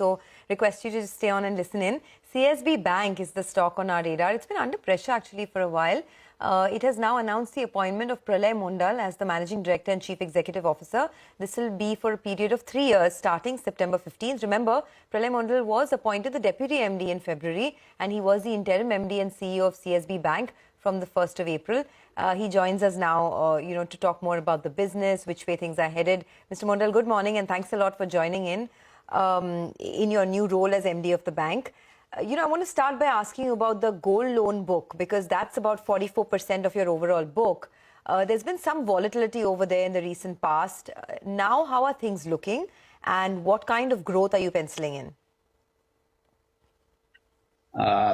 So request you to just stay on and listen in. CSB Bank is the stock on our radar. It's been under pressure actually for a while. It has now announced the appointment of Pralay Mondal as the Managing Director and Chief Executive Officer. This will be for a period of 3 years starting September 15th. Remember, Pralay Mondal was appointed the Deputy MD in February and he was the interim MD and CEO of CSB Bank from the 1st of April. He joins us now, to talk more about the business, which way things are headed. Mr. Mondal, good morning and thanks a lot for joining in your new role as MD of the bank. I want to start by asking you about the gold loan book because that's about 44% of your overall book. There's been some volatility over there in the recent past. Now, how are things looking and what kind of growth are you penciling in?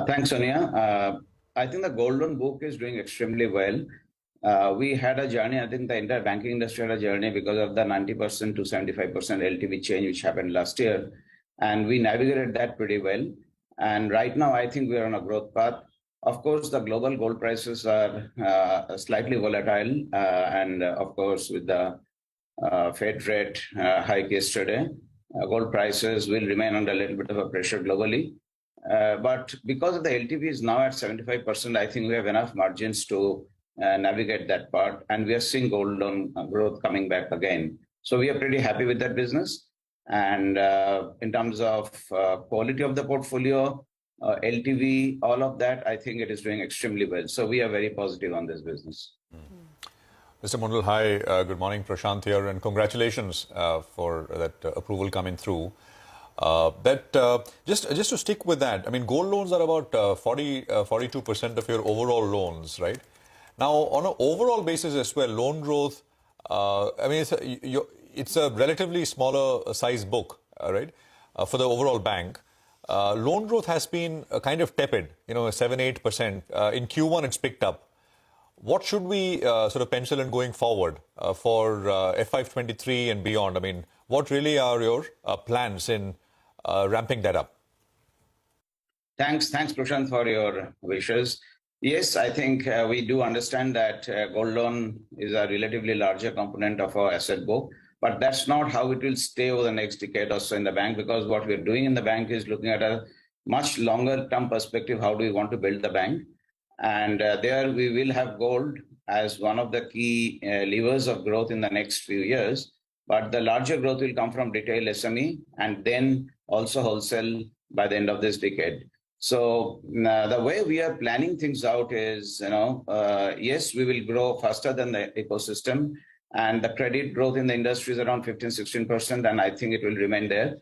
Thanks, Sonia. I think the gold loan book is doing extremely well. We had a journey, I think the entire banking industry had a journey because of the 90% to 75% LTV change which happened last year. And we navigated that pretty well. And right now, I think we are on a growth path. Of course, the global gold prices are slightly volatile. And of course, with the Fed rate hike yesterday, gold prices will remain under a little bit of a pressure globally. But because of the LTV is now at 75%, I think we have enough margins to navigate that part. And we are seeing gold loan growth coming back again. So we are pretty happy with that business. And in terms of quality of the portfolio, LTV, all of that, I think it is doing extremely well. So we are very positive on this business. Mr. Mundal, hi, good morning, Prashant here, and congratulations for that approval coming through. Just to stick with that, I mean, gold loans are about 42% of your overall loans, right? Now, on an overall basis as well, loan growth, I mean, it's a relatively smaller size book, right, for the overall bank. Loan growth has been kind of tepid, 7-8%. In Q1, it's picked up. What should we sort of pencil in going forward for FY23 and beyond? I mean, what really are your plans in ramping that up? Thanks, Prashant, for your wishes. Yes, I think we do understand that gold loan is a relatively larger component of our asset book. But that's not how it will stay over the next decade or so in the bank, because what we're doing in the bank is looking at a much longer term perspective. How do we want to build the bank? And there we will have gold as one of the key levers of growth in the next few years. But the larger growth will come from retail SME and then also wholesale by the end of this decade. So the way we are planning things out is, yes, we will grow faster than the ecosystem. And the credit growth in the industry is around 15-16%, and I think it will remain there.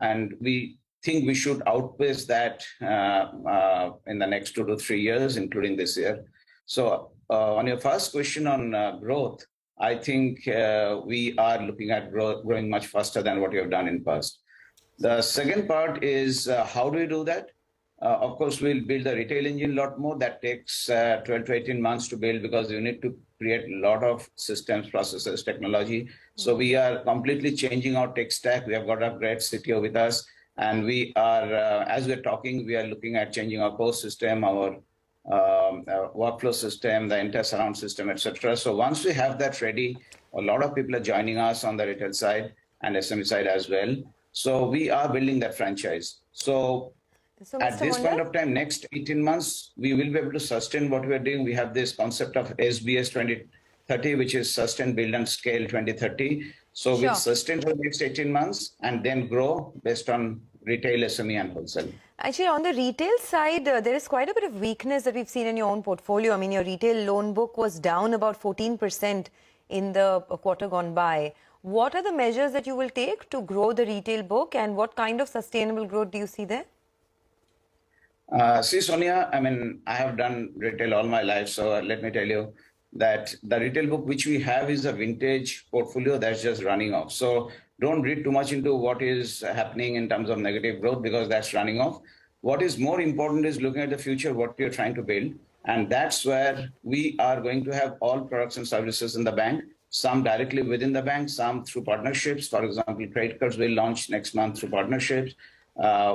And we think we should outpace that in the next 2 to 3 years, including this year. So on your first question on growth, I think we are looking at growing much faster than what we have done in the past. The second part is how do we do that? Of course, we'll build the retail engine a lot more. That takes 12 to 18 months to build because you need to create a lot of systems, processes, technology. So we are completely changing our tech stack. We have got a great CTO with us. And we are, as we're talking, we are looking at changing our core system, our workflow system, the entire surround system, etc. So once we have that ready, a lot of people are joining us on the retail side and SME side as well. So we are building that franchise. So at this point of time, next 18 months, we will be able to sustain what we are doing. We have this concept of SBS 2030, which is sustain, build and scale 2030. So we'll sustain for the next 18 months and then grow based on retail, SME and wholesale. Actually, on the retail side, there is quite a bit of weakness that we've seen in your own portfolio. I mean, your retail loan book was down about 14% in the quarter gone by. What are the measures that you will take to grow the retail book and what kind of sustainable growth do you see there? See, Sonia, I mean, I have done retail all my life. So let me tell you that the retail book which we have is a vintage portfolio that's just running off. So don't read too much into what is happening in terms of negative growth because that's running off. What is more important is looking at the future, what you're trying to build. And that's where we are going to have all products and services in the bank, some directly within the bank, some through partnerships. For example, credit cards will launch next month through partnerships.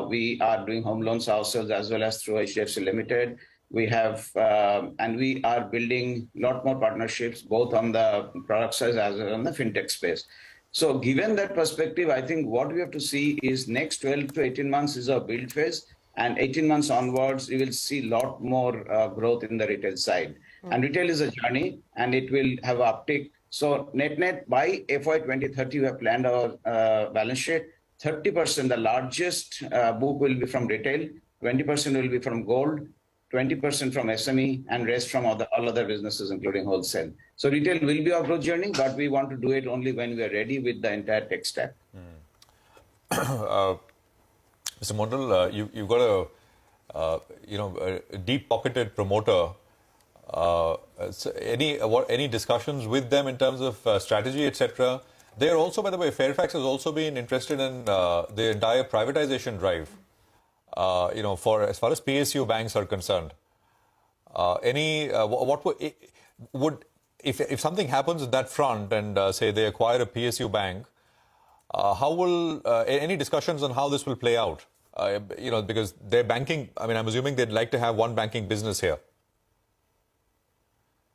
We are doing home loans ourselves as well as through HDFC Limited. We have, and we are building a lot more partnerships, both on the product side as well as on the fintech space. So given that perspective, I think what we have to see is next 12 to 18 months is a build phase, and 18 months onwards, you will see a lot more growth in the retail side. And retail is a journey, and it will have an uptick. So net by FY 2030, we have planned our balance sheet. 30%, the largest book will be from retail, 20% will be from gold, 20% from SME, and rest from all other businesses, including wholesale. So retail will be our growth journey, but we want to do it only when we are ready with the entire tech stack. Mr. Mondal, you've got a deep-pocketed promoter. So any discussions with them in terms of strategy, etc.? They are also, by the way, Fairfax has also been interested in the entire privatization drive. For as far as PSU banks are concerned. If something happens at that front and say they acquire a PSU bank, how will any discussions on how this will play out? Because they're banking. I mean, I'm assuming they'd like to have one banking business here.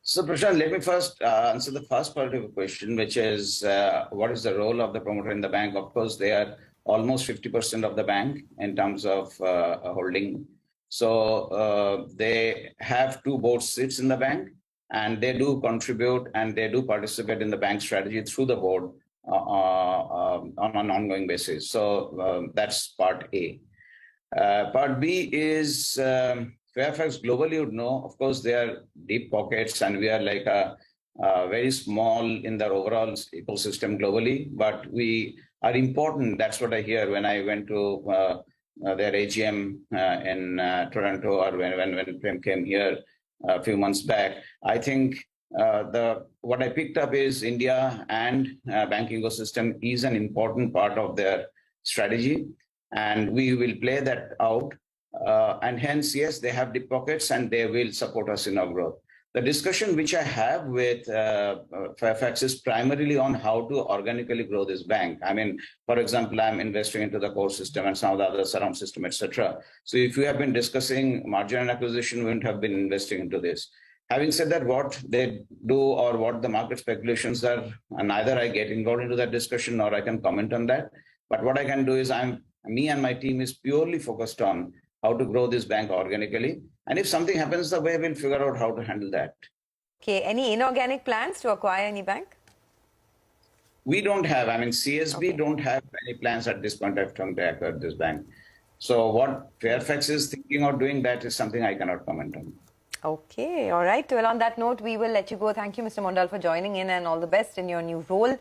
So, Prashant, let me first answer the first part of the question, which is what is the role of the promoter in the bank? Of course, they are almost 50% of the bank in terms of holding. So they have 2 board seats in the bank, and they do contribute and they do participate in the bank strategy through the board on an ongoing basis. So that's part A. Part B is Fairfax globally would know, of course, they are deep pockets and we are like a very small in their overall ecosystem globally, but we are important. That's what I hear when I went to their AGM in Toronto, or when Prem came here a few months back. I think what I picked up is India and banking ecosystem is an important part of their strategy, and we will play that out. And hence, yes, they have deep pockets and they will support us in our growth. The discussion which I have with Fairfax is primarily on how to organically grow this bank. I mean, for example, I'm investing into the core system and some of the other surround system, etc. So if we have been discussing margin and acquisition, we wouldn't have been investing into this. Having said that, what they do or what the market speculations are, and neither I get involved into that discussion or I can comment on that. But what I can do is me and my team is purely focused on how to grow this bank organically. And if something happens the way, we'll figure out how to handle that. Okay, any inorganic plans to acquire any bank? We don't have, CSB don't have any plans at this point of time to acquire this bank. So what Fairfax is thinking of doing, that is something I cannot comment on. Okay, all right. Well, on that note, we will let you go. Thank you, Mr. Mondal, for joining in, and all the best in your new role.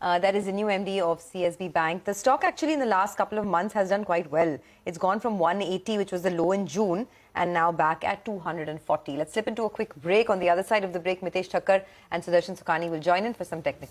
That is the new MD of CSB Bank. The stock actually in the last couple of months has done quite well. It's gone from 180, which was the low in June, and now back at 240. Let's slip into a quick break. On the other side of the break, Mitesh Thakkar and Sudarshan Sukhani will join in for some technical.